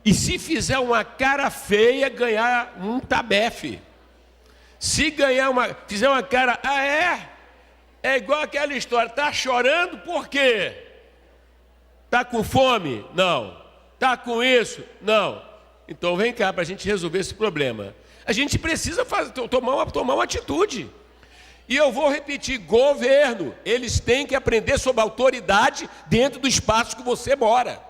E se fizer uma cara feia, ganhar um tabefe. Se fizer uma cara, é igual aquela história, tá chorando por quê? Tá com fome? Não. Tá com isso? Não. Então vem cá para a gente resolver esse problema. A gente precisa tomar uma atitude. E eu vou repetir, governo, eles têm que aprender sobre autoridade dentro do espaço que você mora.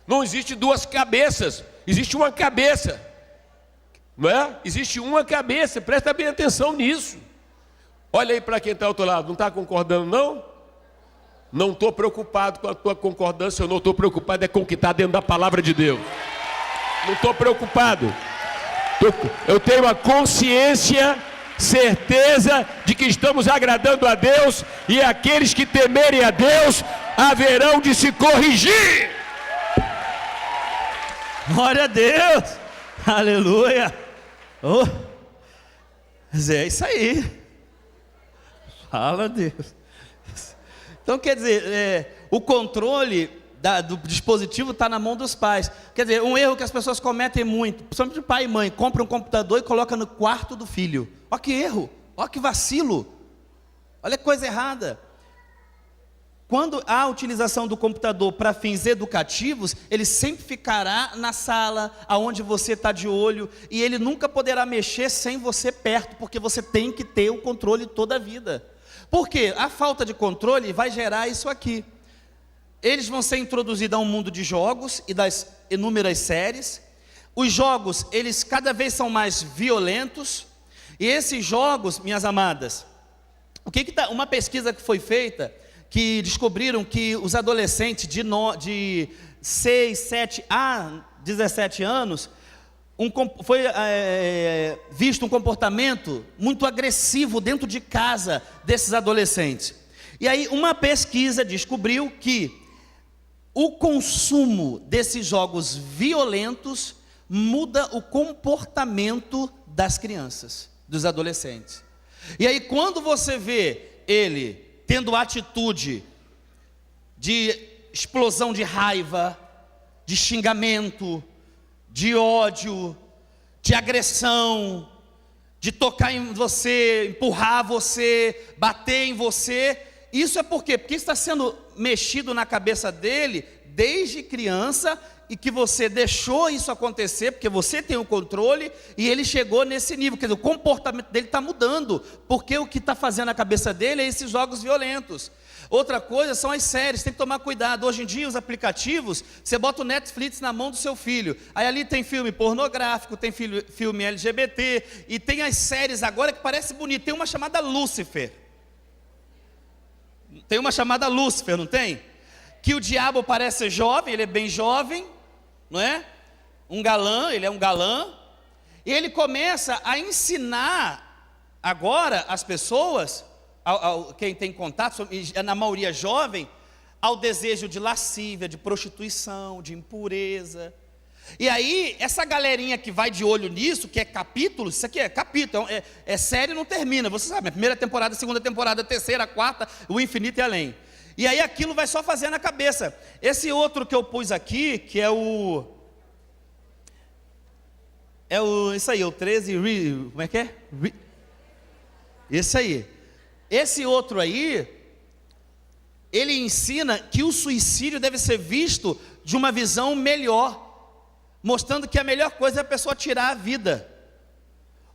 Não existe duas cabeças, existe uma cabeça. Não é? Existe uma cabeça, presta bem atenção nisso. Olha aí para quem está ao outro lado, não está concordando não? Não estou preocupado com a tua concordância, eu não estou preocupado com o que está dentro da palavra de Deus. Não estou preocupado. Eu tenho a consciência, certeza de que estamos agradando a Deus, e aqueles que temerem a Deus haverão de se corrigir. Glória a Deus, aleluia. Oh, mas é isso aí. Fala Deus. Então quer dizer, o controle do dispositivo está na mão dos pais. Quer dizer, um erro que as pessoas cometem muito, principalmente pai e mãe, compra um computador e coloca no quarto do filho. Olha que erro, olha que vacilo, olha que coisa errada. Quando há a utilização do computador para fins educativos, ele sempre ficará na sala, aonde você está de olho, e ele nunca poderá mexer sem você perto, porque você tem que ter o controle toda a vida. Por quê? A falta de controle vai gerar isso aqui. Eles vão ser introduzidos a um mundo de jogos e das inúmeras séries. Os jogos, eles cada vez são mais violentos. E esses jogos, minhas amadas, uma pesquisa que foi feita, que descobriram que os adolescentes de 6, 7 a 17 anos, foi visto um comportamento muito agressivo dentro de casa desses adolescentes. E aí uma pesquisa descobriu que o consumo desses jogos violentos muda o comportamento das crianças, dos adolescentes. E aí quando você vê ele tendo atitude de explosão de raiva, de xingamento, de ódio, de agressão, de tocar em você, empurrar você, bater em você, isso é por quê? Porque está sendo mexido na cabeça dele desde criança, e que você deixou isso acontecer, porque você tem o controle, e ele chegou nesse nível, quer dizer, o comportamento dele está mudando, porque o que está fazendo a cabeça dele é esses jogos violentos. Outra coisa são as séries, tem que tomar cuidado. Hoje em dia os aplicativos, você bota o Netflix na mão do seu filho, aí ali tem filme pornográfico, tem filme LGBT, e tem as séries agora que parece bonito, tem uma chamada Lúcifer. Tem uma chamada Lúcifer, não tem? Que o diabo parece jovem, ele é bem jovem, não é? Um galã, ele é um galã, e ele começa a ensinar agora as pessoas, quem tem contato, na maioria jovem, ao desejo de lascívia, de prostituição, de impureza. E aí, essa galerinha que vai de olho nisso, que é capítulo, isso aqui é capítulo, é série, não termina, você sabe, a primeira temporada, a segunda temporada, a terceira, a quarta, o infinito e além. E aí aquilo vai só fazer na cabeça. Esse outro que eu pus aqui, que é isso aí, o 13, como é que é? Esse aí. Esse outro aí, ele ensina que o suicídio deve ser visto de uma visão melhor, mostrando que a melhor coisa é a pessoa tirar a vida.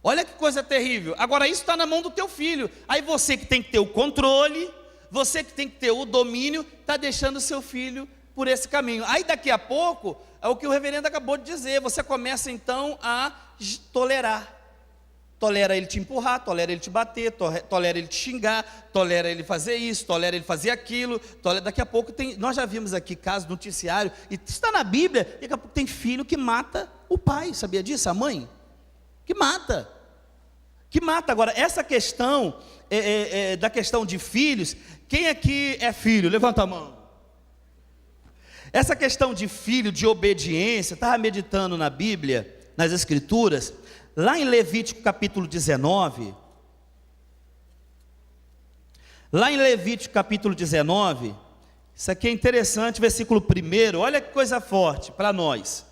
Olha que coisa terrível. Agora isso está na mão do teu filho. Aí você que tem que ter o controle, você que tem que ter o domínio, está deixando o seu filho por esse caminho. Aí daqui a pouco, é o que o reverendo acabou de dizer, você começa então a tolerar. Tolera ele te empurrar, tolera ele te bater, tolera ele te xingar, tolera ele fazer isso, tolera ele fazer aquilo, daqui a pouco nós já vimos aqui casos no noticiário, e está na Bíblia, daqui a pouco tem filho que mata o pai, sabia disso? A mãe? Que mata. Agora, essa questão, da questão de filhos, quem aqui é filho? Levanta a mão. Essa questão de filho, de obediência, estava meditando na Bíblia, nas Escrituras, lá em Levítico capítulo 19, isso aqui é interessante, versículo 1, olha que coisa forte para nós.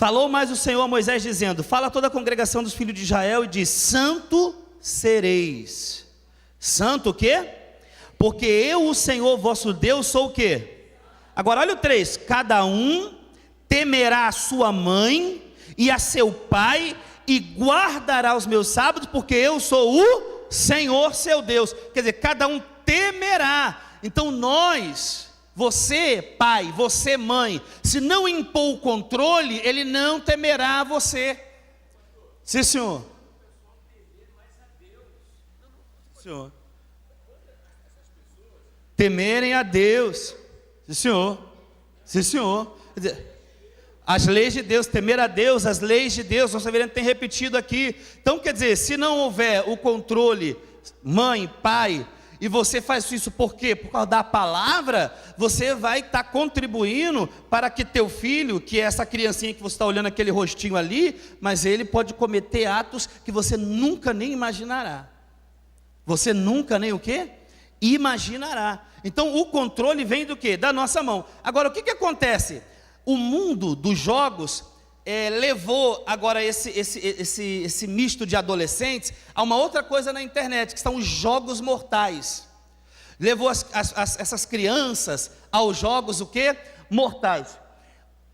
Falou mais o Senhor a Moisés dizendo: fala a toda a congregação dos filhos de Israel e diz: santo sereis. Santo o quê? Porque eu, o Senhor vosso Deus, sou o quê? Agora olha o 3: cada um temerá a sua mãe e a seu pai, e guardará os meus sábados, porque eu sou o Senhor seu Deus. Quer dizer, cada um temerá. Então nós, você pai, você mãe, se não impor o controle, ele não temerá você. Sim, senhor. Senhor. Temerem a Deus. Sim, senhor. Sim, senhor. Quer dizer, as leis de Deus, temer a Deus, as leis de Deus, nosso reverendo tem repetido aqui. Então, quer dizer, se não houver o controle, mãe, pai, e você faz isso por quê? Por causa da palavra, você vai estar contribuindo para que teu filho, que é essa criancinha que você está olhando aquele rostinho ali, mas ele pode cometer atos que você nunca nem imaginará. Você nunca nem o quê? Imaginará. Então o controle vem do quê? Da nossa mão. Agora o que acontece? O mundo dos jogos levou agora esse misto de adolescentes a uma outra coisa na internet, que são os jogos mortais. Levou essas crianças aos jogos o quê? Mortais.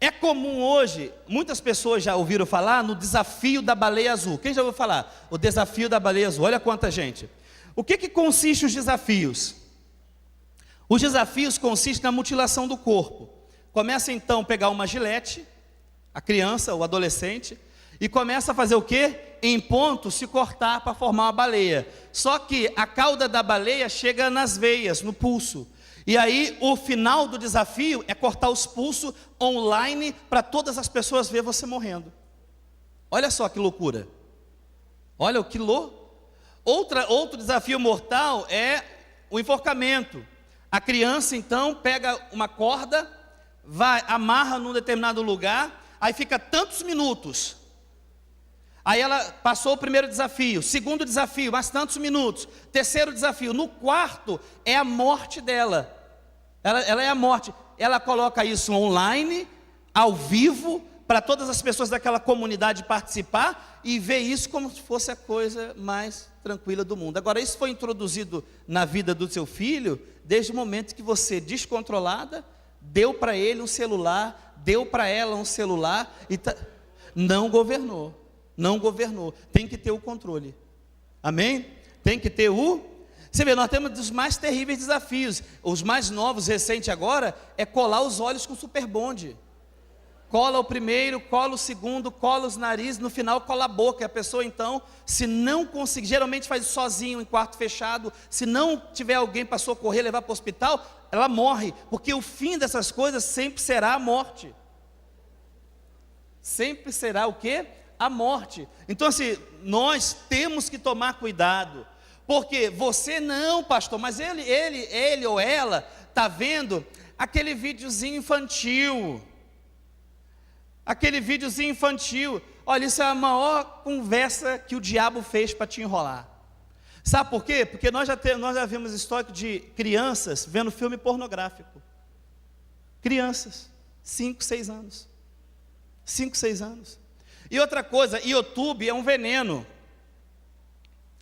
É comum hoje, muitas pessoas já ouviram falar no desafio da baleia azul. Quem já ouviu falar? O desafio da baleia azul, olha quanta gente. O que consiste os desafios? Os desafios consistem na mutilação do corpo. Começa então a pegar uma gilete, a criança, o adolescente, e começa a fazer o quê? Em ponto, se cortar para formar uma baleia. Só que a cauda da baleia chega nas veias, no pulso. E aí o final do desafio é cortar os pulsos online para todas as pessoas ver você morrendo. Olha só que loucura. Olha o que louco. Outro desafio mortal é o enforcamento. A criança então pega uma corda, amarra num determinado lugar, aí fica tantos minutos. Aí ela passou o primeiro desafio, segundo desafio, mais tantos minutos, terceiro desafio, no quarto é a morte dela. Ela é a morte. Ela coloca isso online, ao vivo, para todas as pessoas daquela comunidade participar e ver isso como se fosse a coisa mais tranquila do mundo. Agora, isso foi introduzido na vida do seu filho desde o momento que você, descontrolada, deu para ele um celular, deu para ela um celular e não governou. Não governou. Tem que ter o controle. Amém? Tem que ter o... Você vê, nós temos dos mais terríveis desafios. Os mais novos, recentes agora, é colar os olhos com super bonde. Cola o primeiro, cola o segundo, cola os narizes, no final cola a boca. E a pessoa então, se não conseguir, geralmente faz sozinho em quarto fechado, se não tiver alguém para socorrer, levar para o hospital, ela morre, porque o fim dessas coisas sempre será a morte. Sempre será o quê? A morte. Então assim, nós temos que tomar cuidado, porque você não, pastor, mas ele ou ela está vendo aquele videozinho infantil. Aquele videozinho infantil. Olha, isso é a maior conversa que o diabo fez para te enrolar. Sabe por quê? Porque nós já vimos histórico de crianças vendo filme pornográfico. Crianças, 5, 6 anos. 5, 6 anos. E outra coisa, YouTube é um veneno.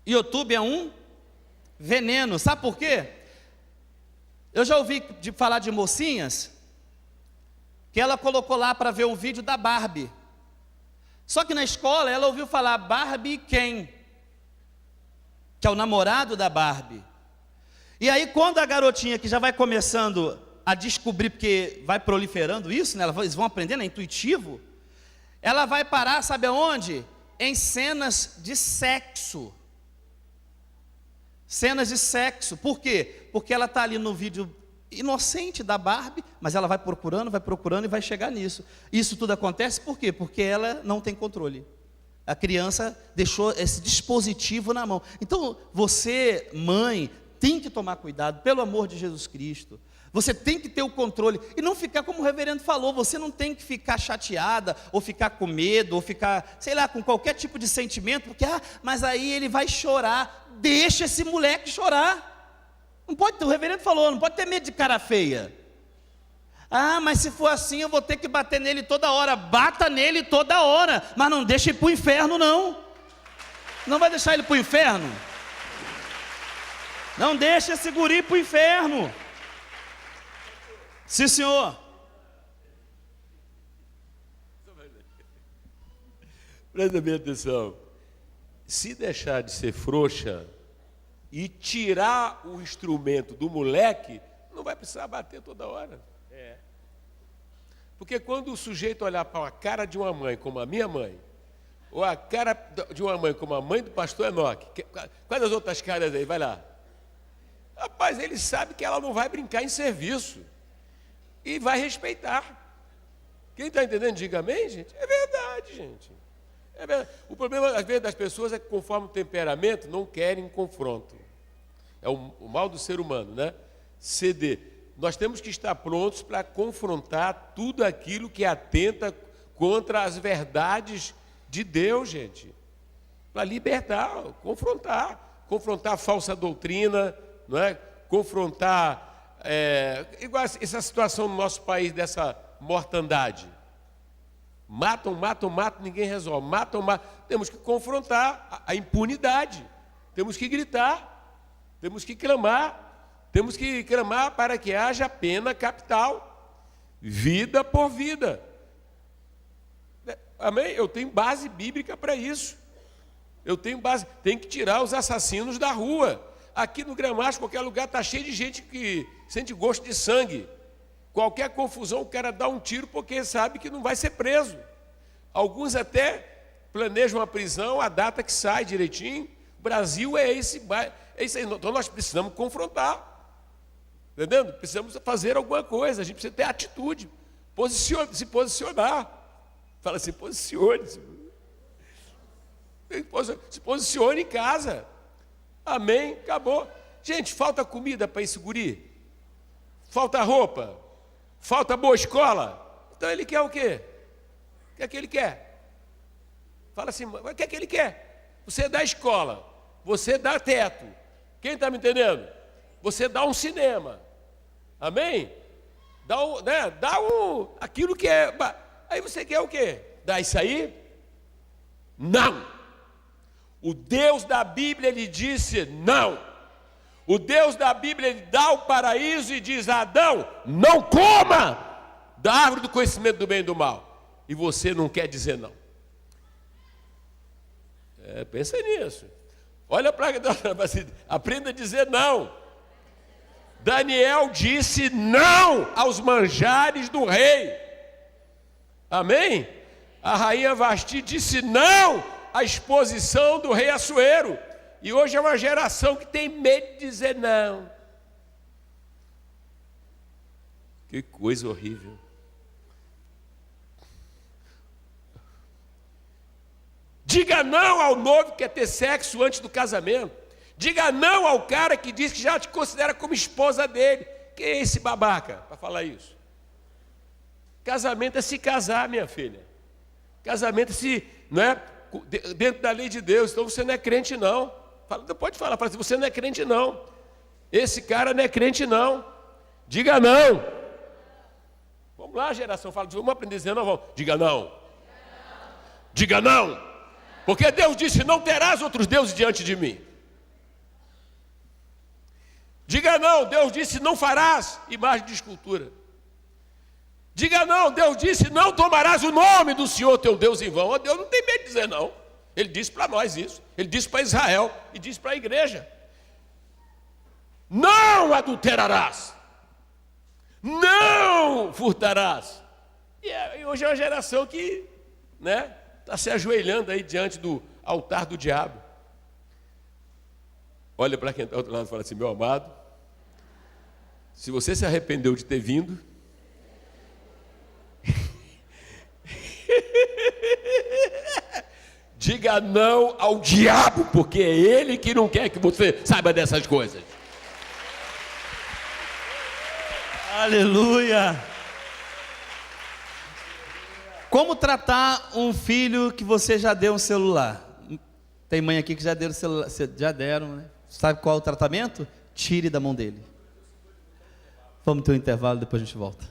YouTube é um veneno. Sabe por quê? Eu já ouvi falar de mocinhas que ela colocou lá para ver um vídeo da Barbie. Só que na escola ela ouviu falar Barbie Ken, que é o namorado da Barbie. E aí quando a garotinha que já vai começando a descobrir, porque vai proliferando isso, né? Eles vão aprendendo, é intuitivo. Ela vai parar, sabe aonde? Em cenas de sexo. Cenas de sexo. Por quê? Porque ela está ali no vídeo inocente da Barbie, mas ela vai procurando e vai chegar nisso. Isso tudo acontece por quê? Porque ela não tem controle. A criança deixou esse dispositivo na mão. Então, você, mãe, tem que tomar cuidado, pelo amor de Jesus Cristo. Você tem que ter o controle e não ficar como o reverendo falou. Você não tem que ficar chateada, ou ficar com medo, ou ficar, sei lá, com qualquer tipo de sentimento, porque, mas aí ele vai chorar. Deixa esse moleque chorar. Não pode, o reverendo falou, não pode ter medo de cara feia. Ah, mas se for assim eu vou ter que bater nele toda hora. Bata nele toda hora, mas não deixe ele para o inferno não. Não vai deixar ele para o inferno? Não deixe esse guri para o inferno. Sim, senhor. Presta bem atenção. Se deixar de ser frouxa e tirar o instrumento do moleque, não vai precisar bater toda hora. Porque quando o sujeito olhar para a cara de uma mãe como a minha mãe, ou a cara de uma mãe como a mãe do pastor Enoque, quais as outras caras aí? Vai lá. Rapaz, ele sabe que ela não vai brincar em serviço. E vai respeitar. Quem está entendendo, diga amém, gente? É verdade, gente. É verdade. O problema, às vezes, das pessoas é que, conforme o temperamento, não querem confronto. É o mal do ser humano, né? Ceder. Nós temos que estar prontos para confrontar tudo aquilo que atenta contra as verdades de Deus, gente. Para libertar, confrontar a falsa doutrina, não é? Confrontar igual essa situação no nosso país dessa mortandade. Matam, ninguém resolve. Matam. Temos que confrontar a impunidade. Temos que gritar. Temos que clamar. Temos que clamar para que haja pena capital. Vida por vida. Amém? Eu tenho base bíblica para isso. Eu tenho base. Tem que tirar os assassinos da rua. Aqui no Gramacho, qualquer lugar, está cheio de gente que sente gosto de sangue. Qualquer confusão, o cara dá um tiro porque sabe que não vai ser preso. Alguns até planejam a prisão, a data que sai direitinho. O Brasil é isso aí. Então nós precisamos confrontar. Entendendo? Precisamos fazer alguma coisa. A gente precisa ter atitude. Se posicionar. Fala assim, posicione-se. Se posicione em casa. Amém? Acabou. Gente, falta comida para esse guri? Falta roupa? Falta boa escola? Então ele quer o quê? O que ele quer? Fala assim, o que ele quer? Você dá escola, você dá teto. Quem está me entendendo? Você dá um cinema. Amém? Dá aquilo que é. Aí você quer o quê? Dá isso aí? Não. O Deus da Bíblia, ele disse não. O Deus da Bíblia, ele dá o paraíso e diz a Adão, não coma da árvore do conhecimento do bem e do mal. E você não quer dizer não. Pensa nisso. Olha para aprenda a dizer não. Daniel disse não aos manjares do rei. Amém? A rainha Vasti disse não à exposição do rei Assuero. E hoje é uma geração que tem medo de dizer não. Que coisa horrível. Diga não ao noivo que quer ter sexo antes do casamento. Diga não ao cara que diz que já te considera como esposa dele. Quem é esse babaca para falar isso? Casamento é se casar, minha filha. Casamento é se, não é, dentro da lei de Deus. Então você não é crente não. Pode falar assim, você não é crente não. Esse cara não é crente não. Diga não. Vamos lá, geração, fala, vamos aprender a dizer não, vamos. Diga não. Diga não. Porque Deus disse, não terás outros deuses diante de mim. Diga não, Deus disse, não farás imagem de escultura. Diga não, Deus disse, não tomarás o nome do Senhor teu Deus em vão. Deus não tem medo de dizer não. Ele disse para nós isso. Ele disse para Israel e disse para a igreja. Não adulterarás. Não furtarás. E hoje é uma geração que, né, está se ajoelhando aí diante do altar do diabo. Olha para quem está do outro lado e fala assim, meu amado, se você se arrependeu de ter vindo, diga não ao diabo, porque é ele que não quer que você saiba dessas coisas. Aleluia! Como tratar um filho que você já deu um celular? Tem mãe aqui que já deram celular, já deram, né? Sabe qual é o tratamento? Tire da mão dele. Vamos ter um intervalo, depois a gente volta.